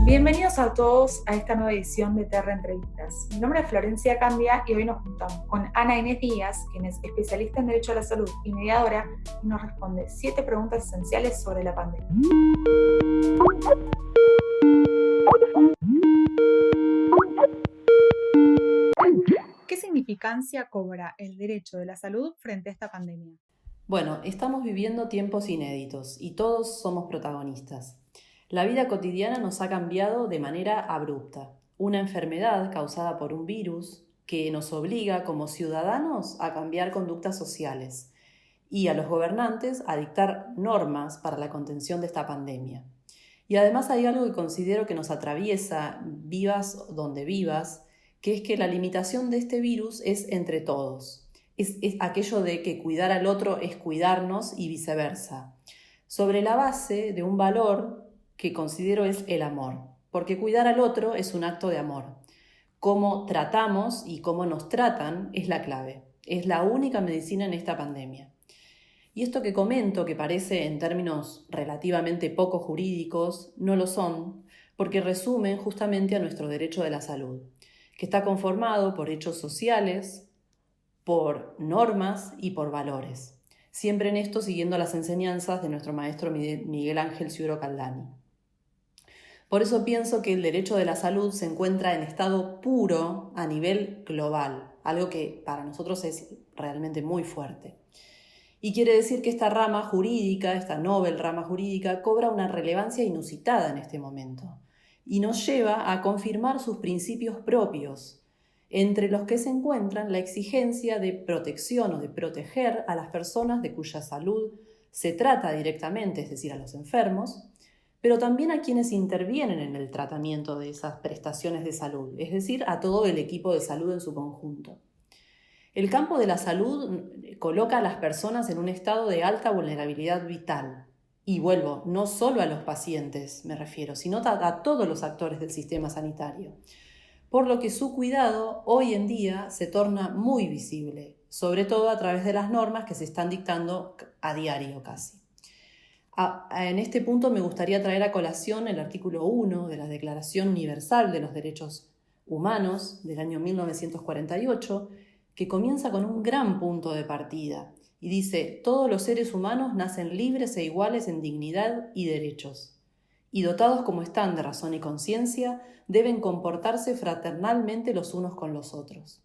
Bienvenidos a todos a esta nueva edición de Terra Entrevistas. Mi nombre es Florencia Candia y hoy nos juntamos con Ana Inés Díaz, quien es especialista en Derecho a la Salud y mediadora, y nos responde 7 preguntas esenciales sobre la pandemia. ¿Qué significancia cobra el derecho de la salud frente a esta pandemia? Bueno, estamos viviendo tiempos inéditos y todos somos protagonistas. La vida cotidiana nos ha cambiado de manera abrupta. Una enfermedad causada por un virus que nos obliga como ciudadanos a cambiar conductas sociales y a los gobernantes a dictar normas para la contención de esta pandemia. Y además hay algo que considero que nos atraviesa, vivas donde vivas, que es que la limitación de este virus es entre todos. Es aquello de que cuidar al otro es cuidarnos y viceversa, sobre la base de un valor que considero es el amor, porque cuidar al otro es un acto de amor. Cómo tratamos y cómo nos tratan es la clave, es la única medicina en esta pandemia. Y esto que comento, que parece en términos relativamente poco jurídicos, no lo son, porque resumen justamente a nuestro derecho de la salud, que está conformado por hechos sociales, por normas y por valores. Siempre en esto siguiendo las enseñanzas de nuestro maestro Miguel Ángel Ciuro Caldani. Por eso pienso que el derecho de la salud se encuentra en estado puro a nivel global, algo que para nosotros es realmente muy fuerte. Y quiere decir que esta rama jurídica, esta novel rama jurídica, cobra una relevancia inusitada en este momento y nos lleva a confirmar sus principios propios, entre los que se encuentran la exigencia de protección o de proteger a las personas de cuya salud se trata directamente, es decir, a los enfermos, pero también a quienes intervienen en el tratamiento de esas prestaciones de salud, es decir, a todo el equipo de salud en su conjunto. El campo de la salud coloca a las personas en un estado de alta vulnerabilidad vital. Y vuelvo, no solo a los pacientes me refiero, sino a todos los actores del sistema sanitario. Por lo que su cuidado hoy en día se torna muy visible, sobre todo a través de las normas que se están dictando a diario casi. En este punto me gustaría traer a colación el artículo 1 de la Declaración Universal de los Derechos Humanos del año 1948, que comienza con un gran punto de partida y dice: todos los seres humanos nacen libres e iguales en dignidad y derechos, y dotados como están de razón y conciencia, deben comportarse fraternalmente los unos con los otros.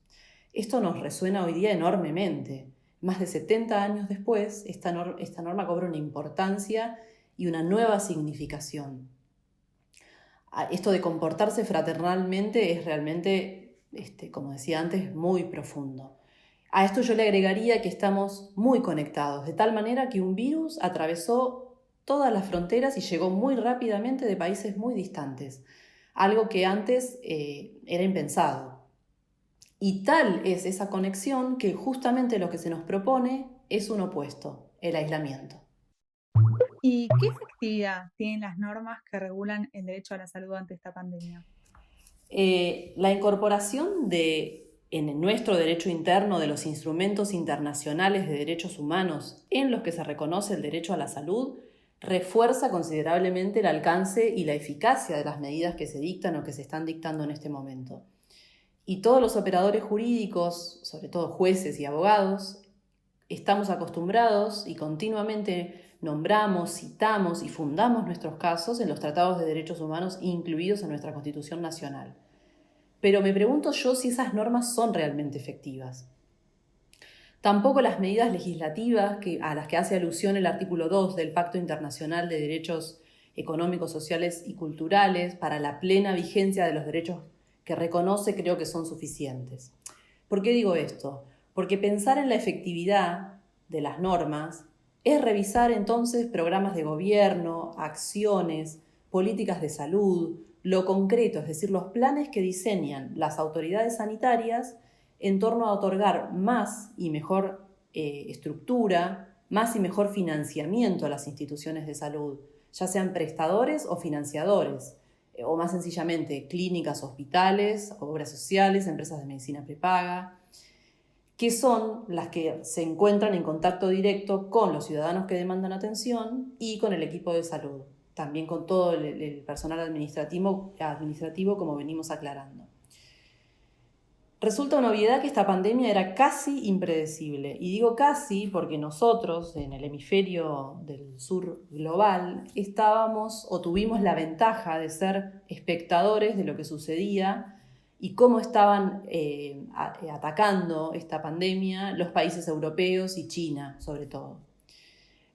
Esto nos resuena hoy día enormemente. Más de 70 años después, esta norma cobra una importancia y una nueva significación. Esto de comportarse fraternalmente es realmente, como decía antes, muy profundo. A esto yo le agregaría que estamos muy conectados, de tal manera que un virus atravesó todas las fronteras y llegó muy rápidamente de países muy distantes, algo que antes era impensado. Y tal es esa conexión que justamente lo que se nos propone es un opuesto, el aislamiento. ¿Y qué efectividad tienen las normas que regulan el derecho a la salud ante esta pandemia? La incorporación en nuestro derecho interno de los instrumentos internacionales de derechos humanos en los que se reconoce el derecho a la salud refuerza considerablemente el alcance y la eficacia de las medidas que se dictan o que se están dictando en este momento. Y todos los operadores jurídicos, sobre todo jueces y abogados, estamos acostumbrados y continuamente nombramos, citamos y fundamos nuestros casos en los tratados de derechos humanos incluidos en nuestra Constitución Nacional. Pero me pregunto yo si esas normas son realmente efectivas. Tampoco las medidas legislativas a las que hace alusión el artículo 2 del Pacto Internacional de Derechos Económicos, Sociales y Culturales para la plena vigencia de los derechos que reconoce creo que son suficientes. ¿Por qué digo esto? Porque pensar en la efectividad de las normas es revisar entonces programas de gobierno, acciones, políticas de salud, lo concreto, es decir, los planes que diseñan las autoridades sanitarias en torno a otorgar más y mejor estructura, más y mejor financiamiento a las instituciones de salud, ya sean prestadores o financiadores, o más sencillamente clínicas, hospitales, obras sociales, empresas de medicina prepaga, que son las que se encuentran en contacto directo con los ciudadanos que demandan atención y con el equipo de salud, también con todo el personal administrativo, como venimos aclarando. Resulta una obviedad que esta pandemia era casi impredecible. Y digo casi porque nosotros, en el hemisferio del sur global, estábamos o tuvimos la ventaja de ser espectadores de lo que sucedía y cómo estaban atacando esta pandemia los países europeos y China, sobre todo.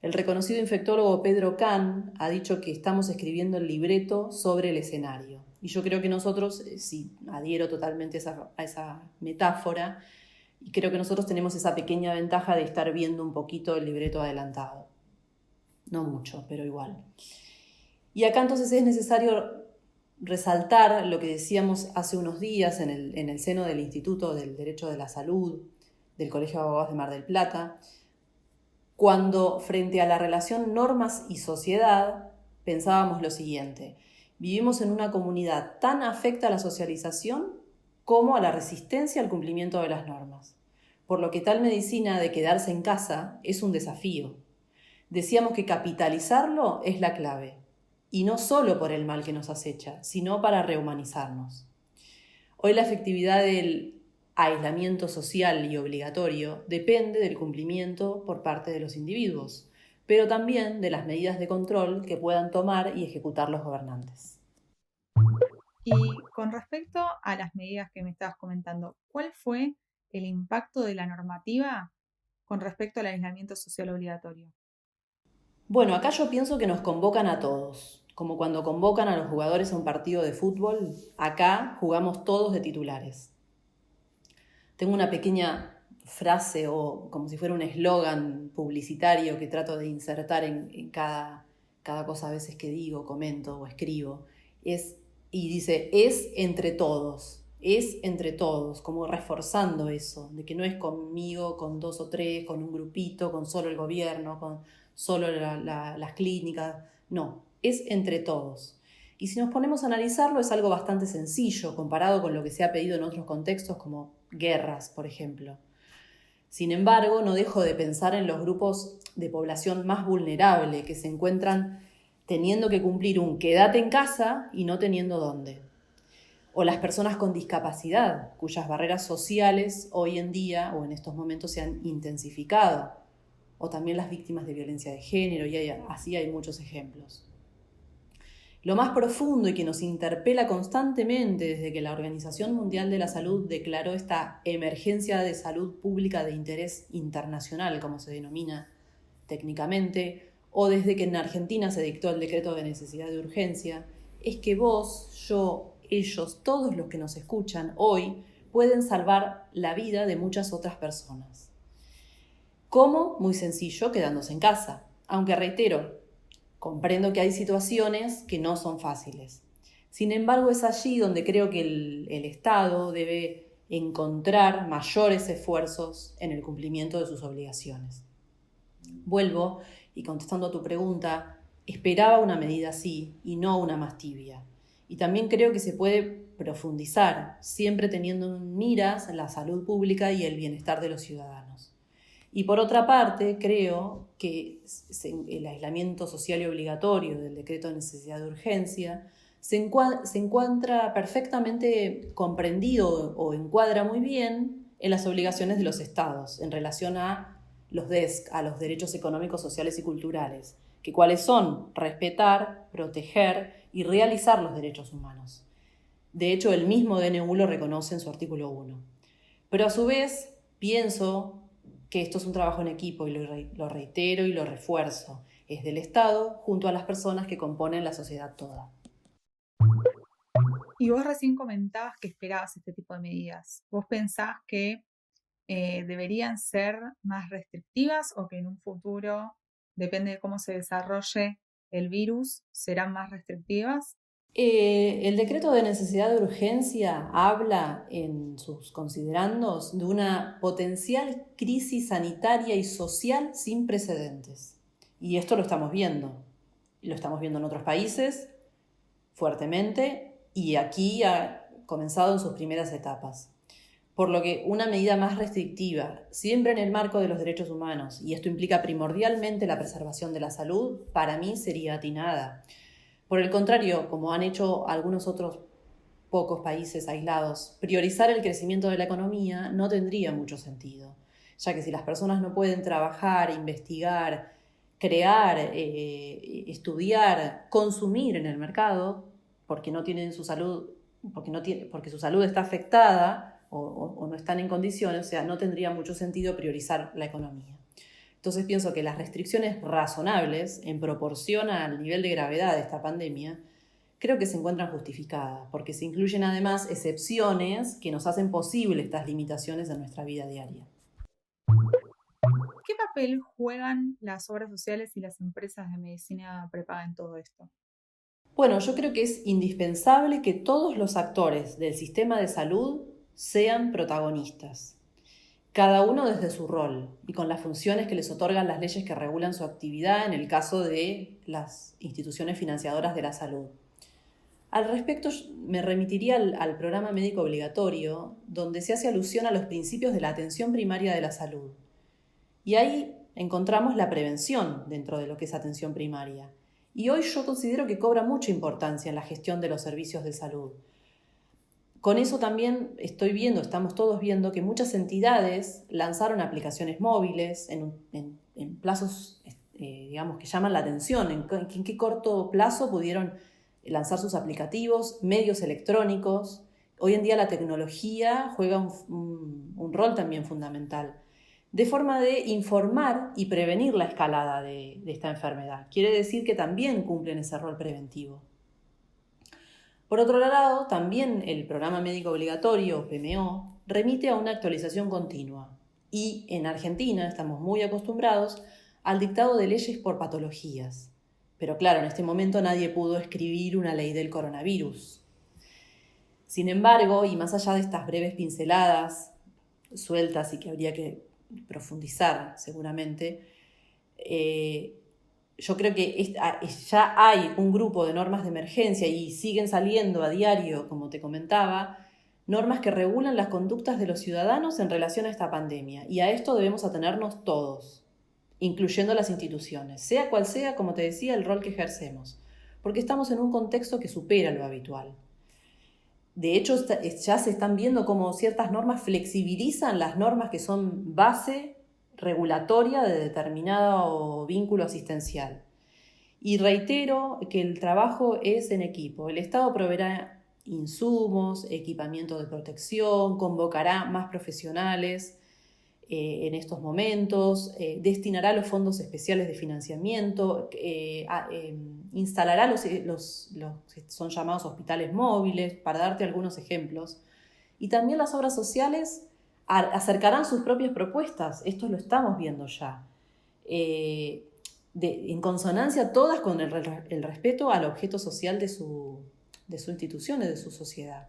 El reconocido infectólogo Pedro Kahn ha dicho que estamos escribiendo el libreto sobre el escenario. Y yo creo que nosotros, sí, adhiero totalmente a esa metáfora, y creo que nosotros tenemos esa pequeña ventaja de estar viendo un poquito el libreto adelantado. No mucho, pero igual. Y acá entonces es necesario resaltar lo que decíamos hace unos días en el seno del Instituto del Derecho de la Salud, del Colegio de Abogados de Mar del Plata, cuando frente a la relación normas y sociedad pensábamos lo siguiente: vivimos en una comunidad tan afecta a la socialización como a la resistencia al cumplimiento de las normas, por lo que tal medicina de quedarse en casa es un desafío. Decíamos que capitalizarlo es la clave, y no solo por el mal que nos acecha, sino para rehumanizarnos. Hoy la efectividad del aislamiento social y obligatorio depende del cumplimiento por parte de los individuos, pero también de las medidas de control que puedan tomar y ejecutar los gobernantes. Y con respecto a las medidas que me estabas comentando, ¿cuál fue el impacto de la normativa con respecto al aislamiento social obligatorio? Bueno, acá yo pienso que nos convocan a todos, como cuando convocan a los jugadores a un partido de fútbol, acá jugamos todos de titulares. Tengo una pequeña frase o como si fuera un eslogan publicitario que trato de insertar en cada cosa a veces que digo, comento o escribo. Y dice, es entre todos, como reforzando eso, de que no es conmigo, con 2 o 3, con un grupito, con solo el gobierno, con solo las clínicas. No, es entre todos. Y si nos ponemos a analizarlo, es algo bastante sencillo comparado con lo que se ha pedido en otros contextos como guerras, por ejemplo. Sin embargo, no dejo de pensar en los grupos de población más vulnerable que se encuentran teniendo que cumplir un quédate en casa y no teniendo dónde. O las personas con discapacidad, cuyas barreras sociales hoy en día o en estos momentos se han intensificado. O también las víctimas de violencia de género, y así hay muchos ejemplos. Lo más profundo y que nos interpela constantemente desde que la Organización Mundial de la Salud declaró esta emergencia de salud pública de interés internacional, como se denomina técnicamente, o desde que en Argentina se dictó el decreto de necesidad de urgencia, es que vos, yo, ellos, todos los que nos escuchan hoy pueden salvar la vida de muchas otras personas. ¿Cómo? Muy sencillo, quedándose en casa. Aunque reitero, comprendo que hay situaciones que no son fáciles. Sin embargo, es allí donde creo que el Estado debe encontrar mayores esfuerzos en el cumplimiento de sus obligaciones. Vuelvo, y contestando a tu pregunta, esperaba una medida así y no una más tibia. Y también creo que se puede profundizar, siempre teniendo en miras la salud pública y el bienestar de los ciudadanos. Y por otra parte, creo que el aislamiento social y obligatorio del decreto de necesidad de urgencia se encuentra perfectamente comprendido o encuadra muy bien en las obligaciones de los estados en relación a los DESC, a los derechos económicos, sociales y culturales, que cuáles son respetar, proteger y realizar los derechos humanos. De hecho, el mismo DNU lo reconoce en su artículo 1. Pero a su vez, pienso que esto es un trabajo en equipo y lo reitero y lo refuerzo. Es del Estado junto a las personas que componen la sociedad toda. Y vos recién comentabas que esperabas este tipo de medidas. ¿Vos pensás que deberían ser más restrictivas o que en un futuro, depende de cómo se desarrolle el virus, serán más restrictivas? El decreto de necesidad de urgencia habla en sus considerandos de una potencial crisis sanitaria y social sin precedentes. Y esto lo estamos viendo. Lo estamos viendo en otros países fuertemente y aquí ha comenzado en sus primeras etapas. por lo que una medida más restrictiva, siempre en el marco de los derechos humanos, y esto implica primordialmente la preservación de la salud, para mí sería atinada. Por el contrario, como han hecho algunos otros pocos países aislados, priorizar el crecimiento de la economía no tendría mucho sentido, ya que si las personas no pueden trabajar, investigar, crear, estudiar, consumir en el mercado, porque no tienen su salud, porque su salud está afectada o no están en condiciones, o sea, no tendría mucho sentido priorizar la economía. Entonces pienso que las restricciones razonables, en proporción al nivel de gravedad de esta pandemia, creo que se encuentran justificadas, porque se incluyen además excepciones que nos hacen posible estas limitaciones en nuestra vida diaria. ¿Qué papel juegan las obras sociales y las empresas de medicina prepaga en todo esto? Bueno, yo creo que es indispensable que todos los actores del sistema de salud sean protagonistas, cada uno desde su rol y con las funciones que les otorgan las leyes que regulan su actividad en el caso de las instituciones financiadoras de la salud. Al respecto, me remitiría al programa médico obligatorio, donde se hace alusión a los principios de la atención primaria de la salud. Y ahí encontramos la prevención dentro de lo que es atención primaria. Y hoy yo considero que cobra mucha importancia en la gestión de los servicios de salud. Con eso también estamos todos viendo que muchas entidades lanzaron aplicaciones móviles en plazos, digamos, que llaman la atención, en qué corto plazo pudieron lanzar sus aplicativos, medios electrónicos. Hoy en día la tecnología juega un rol también fundamental, de forma de informar y prevenir la escalada de esta enfermedad. Quiere decir que también cumplen ese rol preventivo. Por otro lado, también el programa médico obligatorio, PMO, remite a una actualización continua. Y en Argentina estamos muy acostumbrados al dictado de leyes por patologías. Pero claro, en este momento nadie pudo escribir una ley del coronavirus. Sin embargo, y más allá de estas breves pinceladas sueltas y que habría que profundizar seguramente, yo creo que ya hay un grupo de normas de emergencia y siguen saliendo a diario, como te comentaba, normas que regulan las conductas de los ciudadanos en relación a esta pandemia. Y a esto debemos atenernos todos, incluyendo las instituciones, sea cual sea, como te decía, el rol que ejercemos, porque estamos en un contexto que supera lo habitual. De hecho, ya se están viendo cómo ciertas normas flexibilizan las normas que son base regulatoria de determinado vínculo asistencial. Y reitero que el trabajo es en equipo. El Estado proveerá insumos, equipamiento de protección, convocará más profesionales en estos momentos, destinará los fondos especiales de financiamiento, instalará los que son llamados hospitales móviles, para darte algunos ejemplos. Y también las obras sociales acercarán sus propias propuestas. Esto lo estamos viendo ya. En consonancia todas con el respeto al objeto social de su institución y de su sociedad.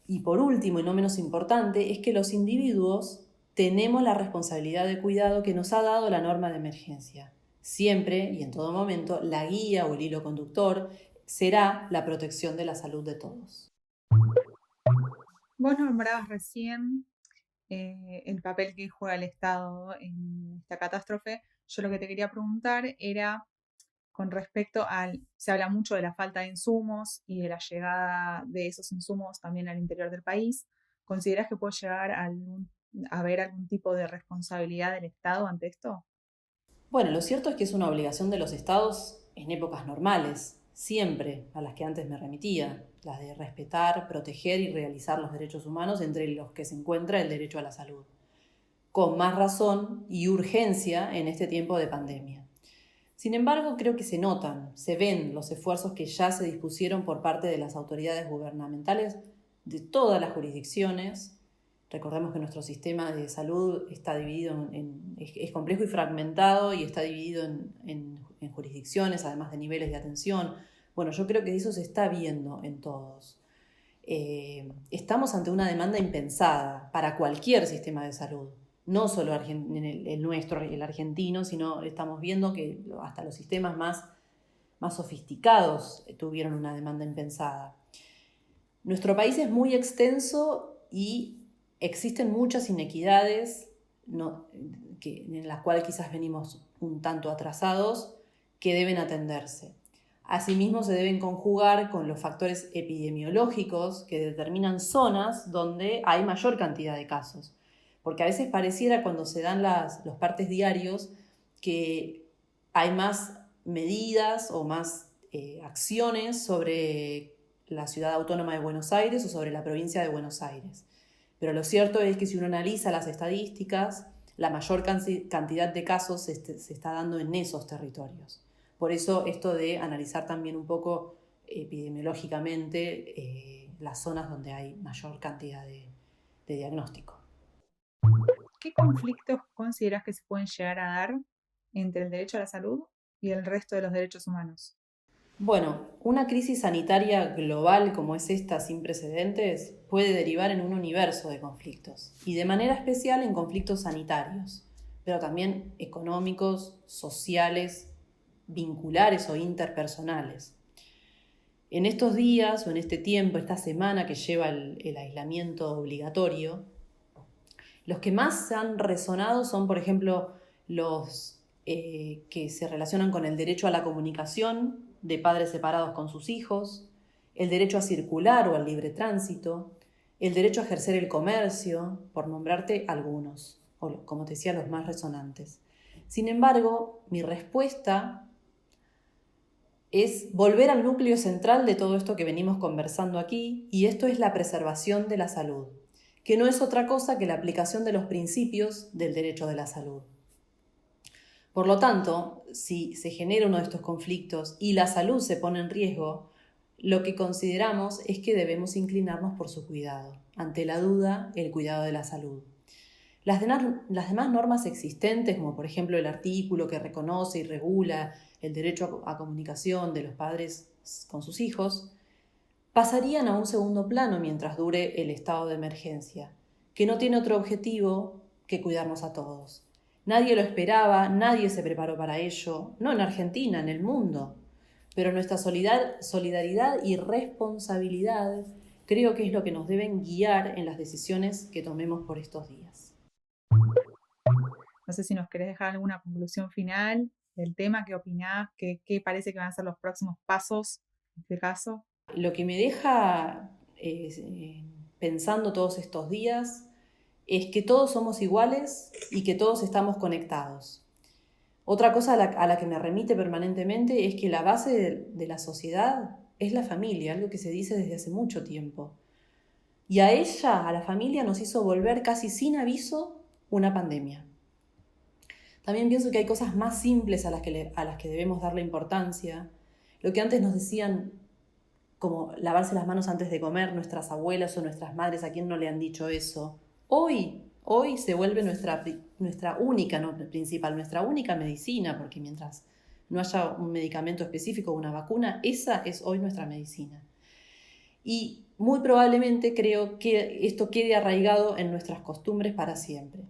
Y por último, y no menos importante, es que los individuos tenemos la responsabilidad de cuidado que nos ha dado la norma de emergencia. Siempre y en todo momento, la guía o el hilo conductor será la protección de la salud de todos. Vos nombrabas recién el papel que juega el Estado en esta catástrofe. Yo lo que te quería preguntar era con respecto se habla mucho de la falta de insumos y de la llegada de esos insumos también al interior del país. ¿Considerás que puede llegar a haber algún tipo de responsabilidad del Estado ante esto? Bueno, lo cierto es que es una obligación de los estados en épocas normales, siempre, a las que antes me remitía, las de respetar, proteger y realizar los derechos humanos, entre los que se encuentra el derecho a la salud. Con más razón y urgencia en este tiempo de pandemia. Sin embargo, creo que se ven los esfuerzos que ya se dispusieron por parte de las autoridades gubernamentales de todas las jurisdicciones. Recordemos que nuestro sistema de salud está dividido es complejo y fragmentado y está dividido en jurisdicciones, además de niveles de atención. Bueno, yo creo que eso se está viendo en todos. Estamos ante una demanda impensada para cualquier sistema de salud. No solo el nuestro, el argentino, sino estamos viendo que hasta los sistemas más sofisticados tuvieron una demanda impensada. Nuestro país es muy extenso y existen muchas inequidades en las cuales quizás venimos un tanto atrasados, que deben atenderse. Asimismo, se deben conjugar con los factores epidemiológicos que determinan zonas donde hay mayor cantidad de casos. Porque a veces pareciera, cuando se dan los partes diarios, que hay más medidas o más acciones sobre la ciudad autónoma de Buenos Aires o sobre la provincia de Buenos Aires. Pero lo cierto es que si uno analiza las estadísticas, la mayor cantidad de casos se está dando en esos territorios. Por eso esto de analizar también un poco epidemiológicamente las zonas donde hay mayor cantidad de diagnóstico. ¿Qué conflictos consideras que se pueden llegar a dar entre el derecho a la salud y el resto de los derechos humanos? Bueno, una crisis sanitaria global como es esta, sin precedentes, puede derivar en un universo de conflictos, y de manera especial en conflictos sanitarios, pero también económicos, sociales, vinculares o interpersonales. En estos días o en este tiempo, esta semana que lleva el aislamiento obligatorio, los que más han resonado son, por ejemplo, los que se relacionan con el derecho a la comunicación de padres separados con sus hijos, el derecho a circular o al libre tránsito, el derecho a ejercer el comercio, por nombrarte algunos, o como te decía, los más resonantes. Sin embargo, mi respuesta es volver al núcleo central de todo esto que venimos conversando aquí, y esto es la preservación de la salud, que no es otra cosa que la aplicación de los principios del derecho de la salud. Por lo tanto, si se genera uno de estos conflictos y la salud se pone en riesgo, lo que consideramos es que debemos inclinarnos por su cuidado. Ante la duda, el cuidado de la salud. Las demás normas existentes, como por ejemplo el artículo que reconoce y regula el derecho a comunicación de los padres con sus hijos, pasarían a un segundo plano mientras dure el estado de emergencia, que no tiene otro objetivo que cuidarnos a todos. Nadie lo esperaba, nadie se preparó para ello, no en Argentina, en el mundo. Pero nuestra solidaridad y responsabilidad creo que es lo que nos deben guiar en las decisiones que tomemos por estos días. No sé si nos querés dejar alguna conclusión final del tema, qué opinás, qué parece que van a ser los próximos pasos en este caso. Lo que me deja pensando todos estos días es que todos somos iguales y que todos estamos conectados. Otra cosa a la que me remite permanentemente es que la base de la sociedad es la familia, algo que se dice desde hace mucho tiempo. Y a la familia, nos hizo volver casi sin aviso una pandemia. También pienso que hay cosas más simples a las que debemos darle importancia. Lo que antes nos decían, como lavarse las manos antes de comer, nuestras abuelas o nuestras madres, ¿a quién no le han dicho eso? Hoy se vuelve nuestra única, no principal, nuestra única medicina, porque mientras no haya un medicamento específico o una vacuna, esa es hoy nuestra medicina. Y muy probablemente creo que esto quede arraigado en nuestras costumbres para siempre.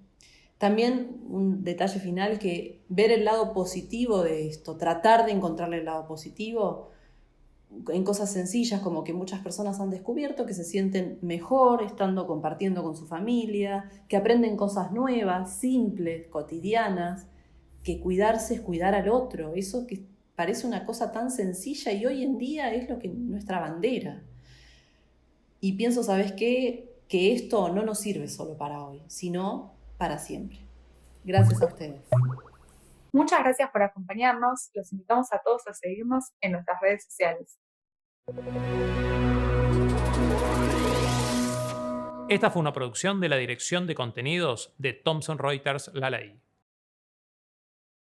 También un detalle final, que ver el lado positivo de esto, tratar de encontrarle el lado positivo en cosas sencillas, como que muchas personas han descubierto que se sienten mejor estando compartiendo con su familia, que aprenden cosas nuevas, simples, cotidianas, que cuidarse es cuidar al otro. Eso que parece una cosa tan sencilla y hoy en día es lo que nuestra bandera. Y pienso, ¿sabes qué? Que esto no nos sirve solo para hoy, sino para siempre. Gracias a ustedes. Muchas gracias por acompañarnos. Los invitamos a todos a seguirnos en nuestras redes sociales. Esta fue una producción de la Dirección de Contenidos de Thomson Reuters La Ley.